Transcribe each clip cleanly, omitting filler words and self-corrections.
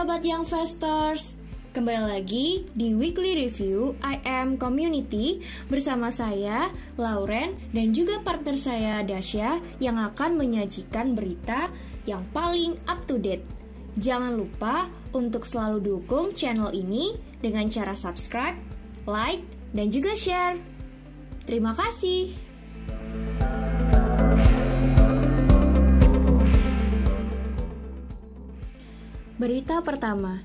Sobat Young Fasters, kembali lagi di Weekly Review I Am Community bersama saya, Lauren, dan juga partner saya, Dasya, yang akan menyajikan berita yang paling up to date. Jangan lupa untuk selalu dukung channel ini dengan cara subscribe, like, dan juga share. Terima kasih. Berita pertama,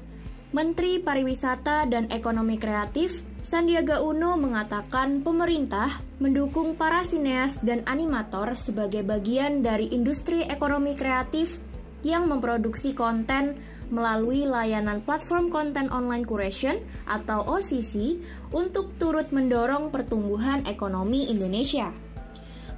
Menteri Pariwisata dan Ekonomi Kreatif Sandiaga Uno mengatakan pemerintah mendukung para sineas dan animator sebagai bagian dari industri ekonomi kreatif yang memproduksi konten melalui layanan platform konten online curation atau OCC untuk turut mendorong pertumbuhan ekonomi Indonesia.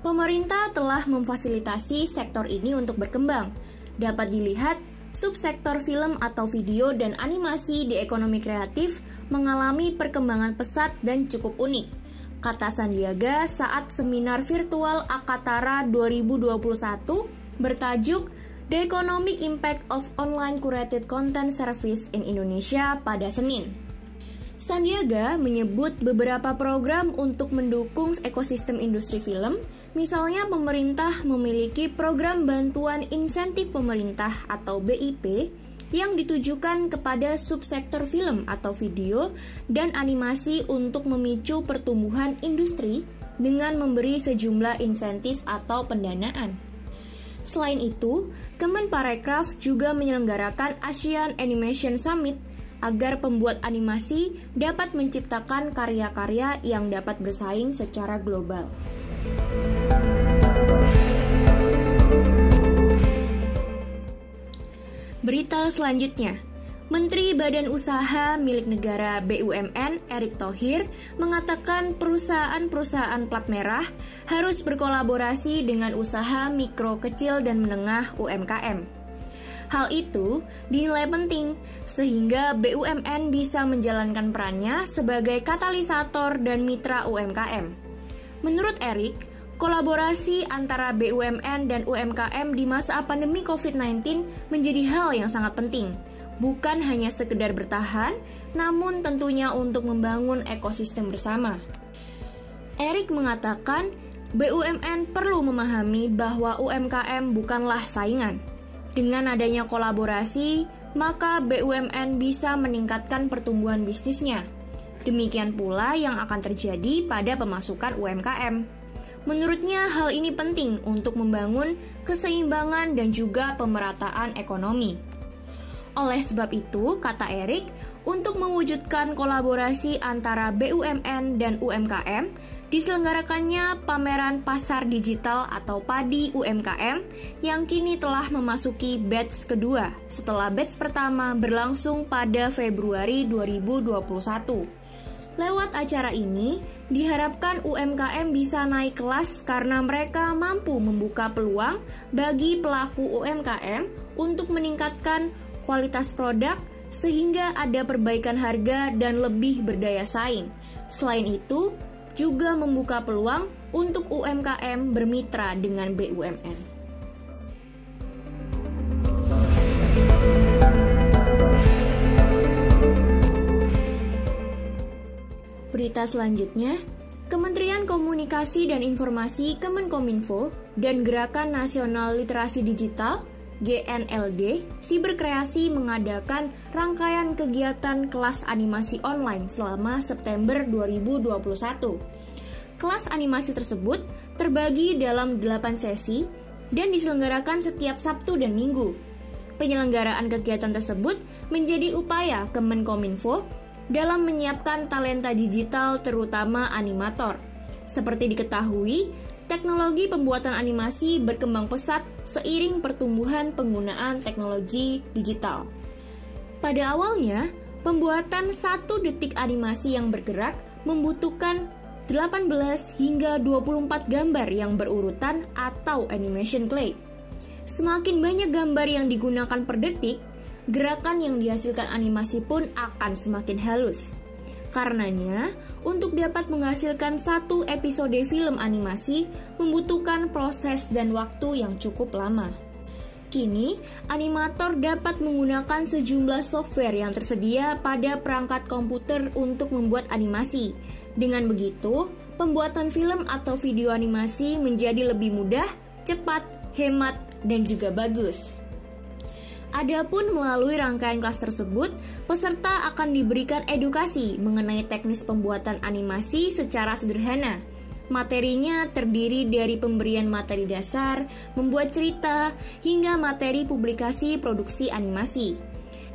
Pemerintah telah memfasilitasi sektor ini untuk berkembang. Dapat dilihat, subsektor film atau video dan animasi di ekonomi kreatif mengalami perkembangan pesat dan cukup unik, kata Sandiaga saat seminar virtual Akatara 2021 bertajuk The Economic Impact of Online Curated Content Service in Indonesia pada Senin. Sandiaga menyebut beberapa program untuk mendukung ekosistem industri film. Misalnya pemerintah memiliki program bantuan insentif pemerintah atau BIP yang ditujukan kepada subsektor film atau video dan animasi untuk memicu pertumbuhan industri dengan memberi sejumlah insentif atau pendanaan. Selain itu, Kemenparekraf juga menyelenggarakan Asian Animation Summit agar pembuat animasi dapat menciptakan karya-karya yang dapat bersaing secara global. Berita selanjutnya, Menteri Badan Usaha Milik Negara BUMN Erick Thohir mengatakan perusahaan-perusahaan plat merah harus berkolaborasi dengan usaha mikro, kecil, dan menengah UMKM. Hal itu dinilai penting sehingga BUMN bisa menjalankan perannya sebagai katalisator dan mitra UMKM. Menurut Erick, kolaborasi antara BUMN dan UMKM di masa pandemi COVID-19 menjadi hal yang sangat penting, bukan hanya sekedar bertahan, namun tentunya untuk membangun ekosistem bersama. Erick mengatakan, BUMN perlu memahami bahwa UMKM bukanlah saingan. Dengan adanya kolaborasi, maka BUMN bisa meningkatkan pertumbuhan bisnisnya. Demikian pula yang akan terjadi pada pemasukan UMKM. Menurutnya hal ini penting untuk membangun keseimbangan dan juga pemerataan ekonomi. Oleh sebab itu, kata Erick, untuk mewujudkan kolaborasi antara BUMN dan UMKM, diselenggarakannya pameran pasar digital atau PADI UMKM yang kini telah memasuki batch kedua setelah batch pertama berlangsung pada Februari 2021. Lewat acara ini, diharapkan UMKM bisa naik kelas karena mereka mampu membuka peluang bagi pelaku UMKM untuk meningkatkan kualitas produk sehingga ada perbaikan harga dan lebih berdaya saing. Selain itu, juga membuka peluang untuk UMKM bermitra dengan BUMN. Berita selanjutnya, Kementerian Komunikasi dan Informasi Kemenkominfo dan Gerakan Nasional Literasi Digital GNLD Siberkreasi mengadakan rangkaian kegiatan kelas animasi online selama September 2021. Kelas animasi tersebut terbagi dalam 8 sesi dan diselenggarakan setiap Sabtu dan Minggu. Penyelenggaraan kegiatan tersebut menjadi upaya Kemenkominfo dalam menyiapkan talenta digital terutama animator. Seperti diketahui, teknologi pembuatan animasi berkembang pesat seiring pertumbuhan penggunaan teknologi digital. Pada awalnya, pembuatan 1 detik animasi yang bergerak membutuhkan 18 hingga 24 gambar yang berurutan atau animation clay. Semakin banyak gambar yang digunakan per detik, gerakan yang dihasilkan animasi pun akan semakin halus. Karenanya, untuk dapat menghasilkan 1 episode film animasi membutuhkan proses dan waktu yang cukup lama. Kini, animator dapat menggunakan sejumlah software yang tersedia pada perangkat komputer untuk membuat animasi. Dengan begitu, pembuatan film atau video animasi menjadi lebih mudah, cepat, hemat, dan juga bagus. Adapun melalui rangkaian kelas tersebut, peserta akan diberikan edukasi mengenai teknis pembuatan animasi secara sederhana. Materinya terdiri dari pemberian materi dasar, membuat cerita, hingga materi publikasi produksi animasi.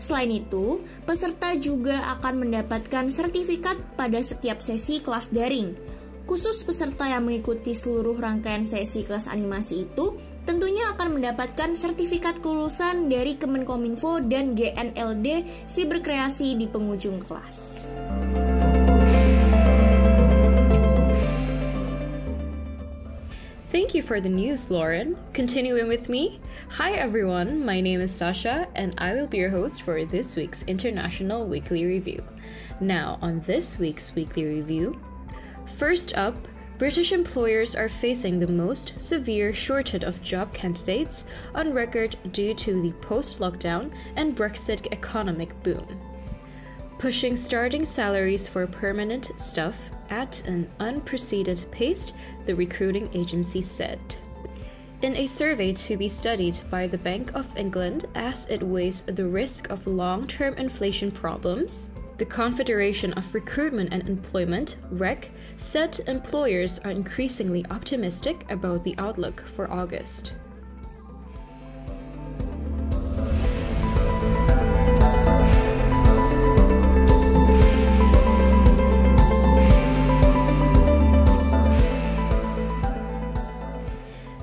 Selain itu, peserta juga akan mendapatkan sertifikat pada setiap sesi kelas daring. Khusus peserta yang mengikuti seluruh rangkaian sesi kelas animasi itu, tentunya akan mendapatkan sertifikat kelulusan dari Kemenkominfo dan GNLD Siberkreasi di penghujung kelas. Thank you for the news, Lauren. Continuing with me, hi everyone, my name is Sasha, and I will be your host for this week's International Weekly Review. Now, on this week's Weekly Review, first up, British employers are facing the most severe shortage of job candidates on record due to the post-lockdown and Brexit economic boom, pushing starting salaries for permanent staff at an unprecedented pace, the recruiting agency said. In a survey to be studied by the Bank of England as it weighs the risk of long-term inflation problems, the Confederation of Recruitment and Employment, REC, said employers are increasingly optimistic about the outlook for August.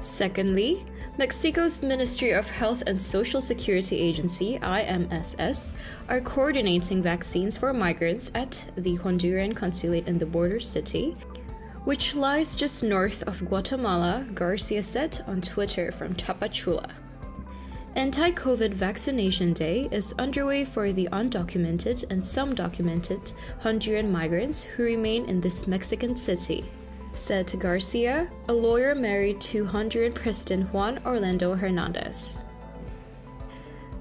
Secondly, Mexico's Ministry of Health and Social Security Agency, IMSS, are coordinating vaccines for migrants at the Honduran consulate in the border city, which lies just north of Guatemala, Garcia said on Twitter from Tapachula. Anti-COVID Vaccination Day is underway for the undocumented and some documented Honduran migrants who remain in this Mexican city, said Garcia, a lawyer married to Honduran President Juan Orlando Hernandez.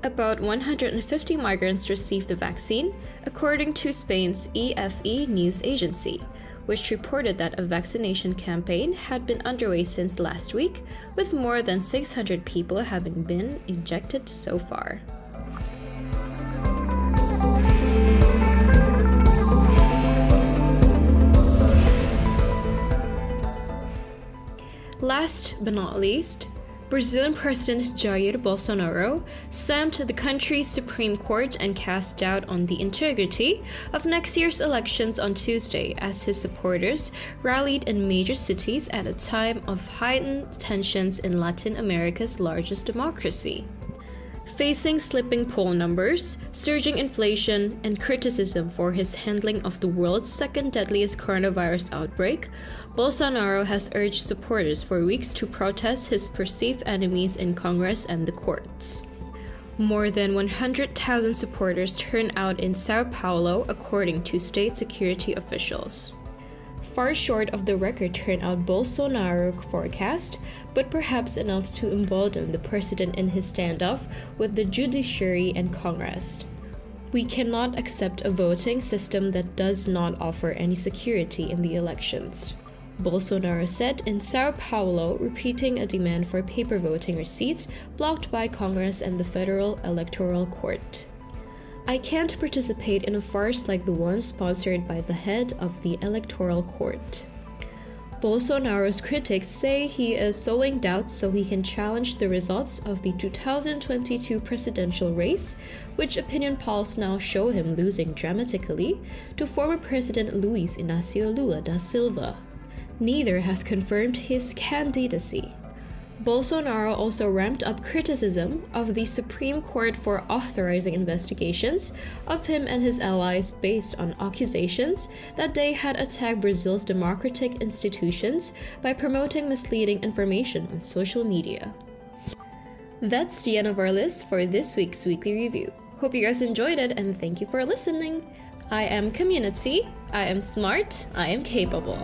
About 150 migrants received the vaccine, according to Spain's EFE news agency, which reported that a vaccination campaign had been underway since last week, with more than 600 people having been injected so far. Last but not least, Brazilian President Jair Bolsonaro slammed the country's Supreme Court and cast doubt on the integrity of next year's elections on Tuesday as his supporters rallied in major cities at a time of heightened tensions in Latin America's largest democracy. Facing slipping poll numbers, surging inflation, and criticism for his handling of the world's second deadliest coronavirus outbreak, Bolsonaro has urged supporters for weeks to protest his perceived enemies in Congress and the courts. More than 100,000 supporters turned out in Sao Paulo, according to state security officials. Far short of the record turnout Bolsonaro forecast, but perhaps enough to embolden the president in his standoff with the judiciary and Congress. We cannot accept a voting system that does not offer any security in the elections, Bolsonaro said in Sao Paulo, repeating a demand for paper voting receipts blocked by Congress and the Federal Electoral Court. I can't participate in a farce like the one sponsored by the head of the Electoral Court. Bolsonaro's critics say he is sowing doubts so he can challenge the results of the 2022 presidential race, which opinion polls now show him losing dramatically to former President Luiz Inácio Lula da Silva. Neither has confirmed his candidacy. Bolsonaro also ramped up criticism of the Supreme Court for authorizing investigations of him and his allies based on accusations that they had attacked Brazil's democratic institutions by promoting misleading information on social media. That's the end of our list for this week's Weekly Review. Hope you guys enjoyed it and thank you for listening. I am Community, I am smart, I am capable.